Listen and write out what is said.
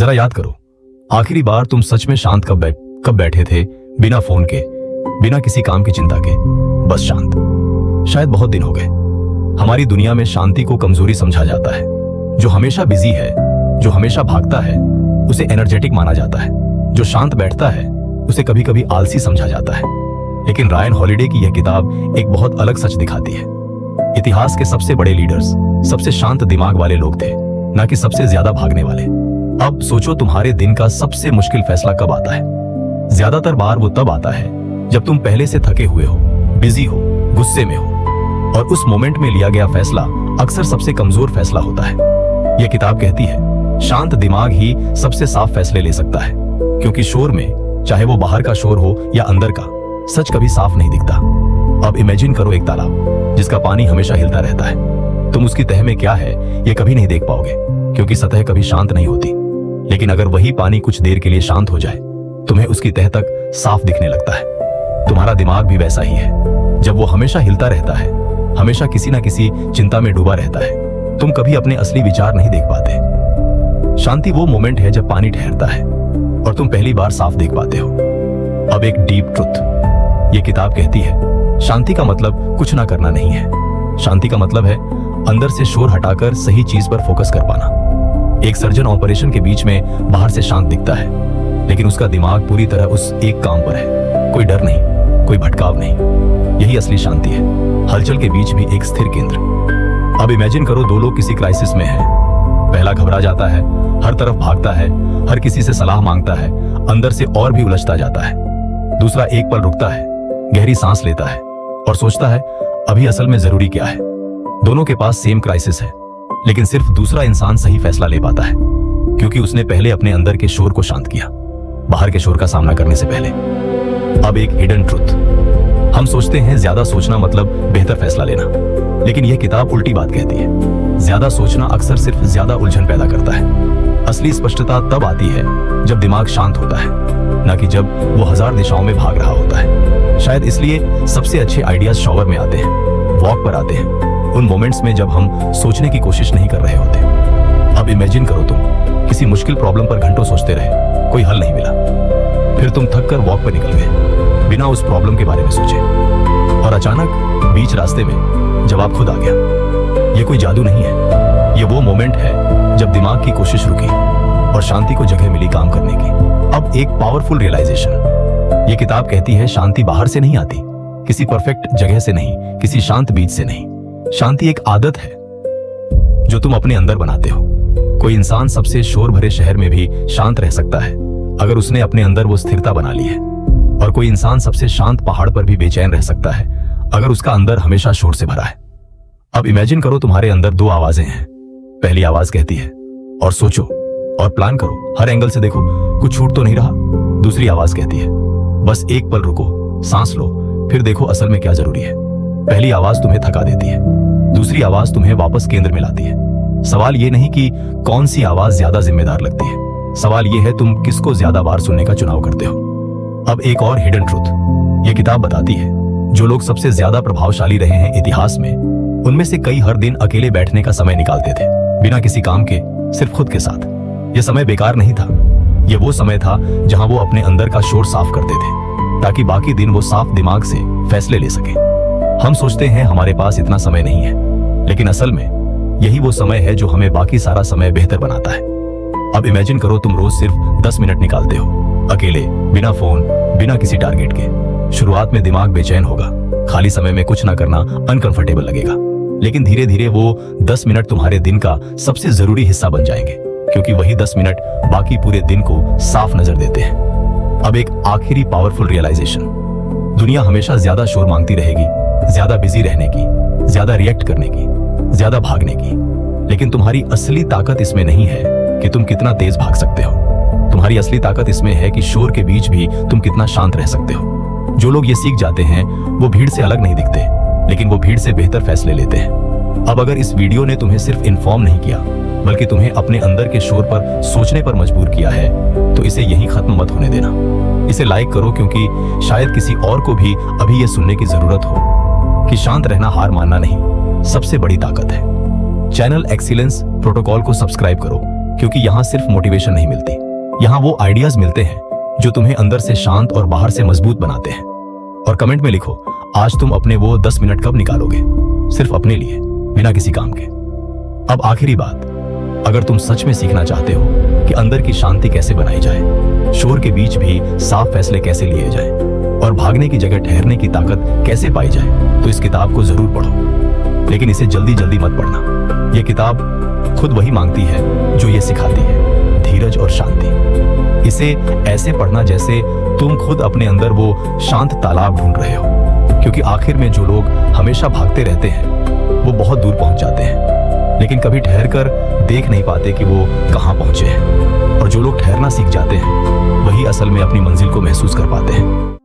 जरा याद करो, आखिरी बार तुम सच में शांत कब बैठे थे, बिना फोन के, बिना किसी काम की चिंता के, बस शांत। शायद बहुत दिन हो गए। हमारी दुनिया में शांति को कमजोरी समझा जाता है। जो हमेशा बिजी है, जो हमेशा भागता है, उसे एनर्जेटिक माना जाता है। जो शांत बैठता है उसे कभी कभी आलसी समझा जाता है। लेकिन रायन हॉलिडे की यह किताब एक बहुत अलग सच दिखाती है। इतिहास के सबसे बड़े लीडर्स सबसे शांत दिमाग वाले लोग थे, ना कि सबसे ज्यादा भागने वाले। अब सोचो, तुम्हारे दिन का सबसे मुश्किल फैसला कब आता है? ज्यादातर बार वो तब आता है जब तुम पहले से थके हुए हो, बिजी हो, गुस्से में हो, और उस मोमेंट में लिया गया फैसला अक्सर सबसे कमजोर फैसला होता है। यह किताब कहती है, शांत दिमाग ही सबसे साफ फैसले ले सकता है, क्योंकि शोर में, चाहे वो बाहर का शोर हो या अंदर का, सच कभी साफ नहीं दिखता। अब इमेजिन करो एक तालाब जिसका पानी हमेशा हिलता रहता है। तुम उसकी तह में क्या है ये कभी नहीं देख पाओगे, क्योंकि सतह कभी शांत नहीं होती। लेकिन अगर वही पानी कुछ देर के लिए शांत हो जाए, तुम्हें उसकी तह तक साफ दिखने लगता है। तुम्हारा दिमाग भी वैसा ही है। जब वो हमेशा हिलता रहता है, हमेशा किसी ना किसी चिंता में डूबा रहता है, तुम कभी अपने असली विचार नहीं देख पाते। शांति वो मोमेंट है जब पानी ठहरता है और तुम पहली बार साफ देख पाते हो। अब एक डीप ट्रुथ, ये किताब कहती है, शांति का मतलब कुछ ना करना नहीं है। शांति का मतलब है अंदर से शोर हटाकर सही चीज पर फोकस कर पाना। एक सर्जन ऑपरेशन के बीच में बाहर से शांत दिखता है, लेकिन उसका दिमाग पूरी तरह उस एक काम पर है। कोई डर नहीं, कोई भटकाव नहीं। यही असली शांति है, हलचल के बीच भी एक स्थिर केंद्र। अब इमेजिन करो, दो लोग किसी क्राइसिस में हैं। पहला घबरा जाता है, हर तरफ भागता है, हर किसी से सलाह मांगता है, अंदर से और भी उलझता जाता है। दूसरा एक पल रुकता है, गहरी सांस लेता है और सोचता है, अभी असल में जरूरी क्या है। दोनों के पास सेम क्राइसिस है, लेकिन सिर्फ दूसरा इंसान सही फैसला ले पाता है, क्योंकि उसने पहले अपने अंदर के शोर को शांत किया, बाहर के शोर का सामना करने से पहले। अब एक हिडन ट्रुथ, हम सोचते हैं ज्यादा सोचना मतलब बेहतर फैसला लेना, लेकिन यह किताब उल्टी बात कहती है। ज्यादा सोचना अक्सर सिर्फ ज्यादा उलझन पैदा करता है। असली स्पष्टता तब आती है जब दिमाग शांत होता है, ना कि जब वो 1000 दिशाओं में भाग रहा होता है। शायद इसलिए सबसे अच्छे आइडियाज शॉवर में आते हैं, वॉक पर आते हैं, उन मोमेंट्स में जब हम सोचने की कोशिश नहीं कर रहे होते। अब इमेजिन करो, तुम किसी मुश्किल प्रॉब्लम पर घंटों सोचते रहे, कोई हल नहीं मिला। फिर तुम थक कर वॉक पर निकल गए, बिना उस प्रॉब्लम के बारे में सोचे, और अचानक बीच रास्ते में जवाब खुद आ गया। ये कोई जादू नहीं है, ये वो मोमेंट है जब दिमाग की कोशिश रुकी और शांति को जगह मिली काम करने की। अब एक पावरफुल रियलाइजेशन, ये किताब कहती है, शांति बाहर से नहीं आती, किसी परफेक्ट जगह से नहीं, किसी शांत बीच से नहीं। शांति एक आदत है जो तुम अपने अंदर बनाते हो। कोई इंसान सबसे शोर भरे शहर में भी शांत रह सकता है अगर उसने अपने अंदर वो स्थिरता बना ली है, और कोई इंसान सबसे शांत पहाड़ पर भी बेचैन रह सकता है अगर उसका अंदर हमेशा शोर से भरा है। अब इमेजिन करो, तुम्हारे अंदर दो आवाजें हैं। पहली आवाज कहती है, और सोचो और प्लान करो, हर एंगल से देखो, कुछ छूट तो नहीं रहा। दूसरी आवाज कहती है, बस एक पल रुको, सांस लो, फिर देखो असल में क्या जरूरी है। पहली आवाज तुम्हें थका देती है, दूसरी आवाज तुम्हें वापस केंद्र में लाती है। सवाल ये नहीं कि कौन सी आवाज ज्यादा जिम्मेदार लगती है, सवाल ये है तुम किसको ज्यादा बार सुनने का चुनाव करते हो। अब एक और हिडन ट्रुथ, ये किताब बताती है, जो लोग सबसे ज्यादा प्रभावशाली रहे हैं इतिहास में, उनमें से कई हर दिन अकेले बैठने का समय निकालते थे, बिना किसी काम के, सिर्फ खुद के साथ। यह समय बेकार नहीं था, यह वो समय था जहां वो अपने अंदर का शोर साफ करते थे, ताकि बाकी दिन वो साफ दिमाग से फैसले ले सके। हम सोचते हैं हमारे पास इतना समय नहीं है, लेकिन असल में यही वो समय है जो हमें बाकी सारा समय बेहतर बनाता है। अब इमेजिन करो, तुम रोज सिर्फ 10 मिनट निकालते हो, अकेले, बिना फोन, बिना किसी टारगेट के। शुरुआत में दिमाग बेचैन होगा, खाली समय में कुछ ना करना अनकंफर्टेबल लगेगा, लेकिन धीरे धीरे वो 10 मिनट तुम्हारे दिन का सबसे जरूरी हिस्सा बन जाएंगे, क्योंकि वही 10 मिनट बाकी पूरे दिन को साफ नजर देते हैं। अब एक आखिरी पावरफुल रियलाइजेशन, दुनिया हमेशा ज्यादा शोर मांगती रहेगी, ज्यादा बिजी रहने की, ज्यादा रिएक्ट करने की, ज्यादा भागने की, लेकिन तुम्हारी असली ताकत इसमें नहीं है कि तुम कितना तेज भाग सकते हो। तुम्हारी असली ताकत इसमें है कि शोर के बीच भी तुम कितना शांत रह सकते हो। जो लोग ये सीख जाते हैं वो भीड़ से अलग नहीं दिखते, लेकिन वो भीड़ से बेहतर फैसले लेते हैं। अब अगर इस वीडियो ने तुम्हें सिर्फ इन्फॉर्म नहीं किया, बल्कि तुम्हें अपने अंदर के शोर पर सोचने पर मजबूर किया है, तो इसे यहीं खत्म मत होने देना। इसे लाइक करो, क्योंकि शायद किसी और को भी अभी ये सुनने की जरूरत हो कि शांत रहना हार मानना नहीं, सबसे बड़ी ताकत है। चैनल एक्सीलेंस प्रोटोकॉल को सब्सक्राइब करो, क्योंकि यहाँ सिर्फ मोटिवेशन नहीं मिलती, यहाँ वो आइडियाज मिलते हैं जो तुम्हें अंदर से शांत और बाहर से मजबूत बनाते हैं। और कमेंट में लिखो, आज तुम अपने वो 10 मिनट कब निकालोगे, सिर्फ अपने लिए, बिना किसी काम के। अब आखिरी बात, अगर तुम सच में सीखना चाहते हो कि अंदर की शांति कैसे बनाई जाए, शोर के बीच भी साफ फैसले कैसे लिए जाए और भागने की जगह ठहरने की ताकत कैसे पाई जाए, तो इस किताब को जरूर पढ़ो। लेकिन इसे जल्दी जल्दी मत पढ़ना। यह किताब खुद वही मांगती है जो ये सिखाती है, धीरज और शांति। इसे ऐसे पढ़ना जैसे तुम खुद अपने अंदर वो शांत तालाब ढूंढ रहे हो, क्योंकि आखिर में जो लोग हमेशा भागते रहते हैं वो बहुत दूर पहुंच जाते हैं, लेकिन कभी ठहर कर देख नहीं पाते कि वो कहां पहुंचे हैं। और जो लोग ठहरना सीख जाते हैं वही असल में अपनी मंजिल को महसूस कर पाते हैं।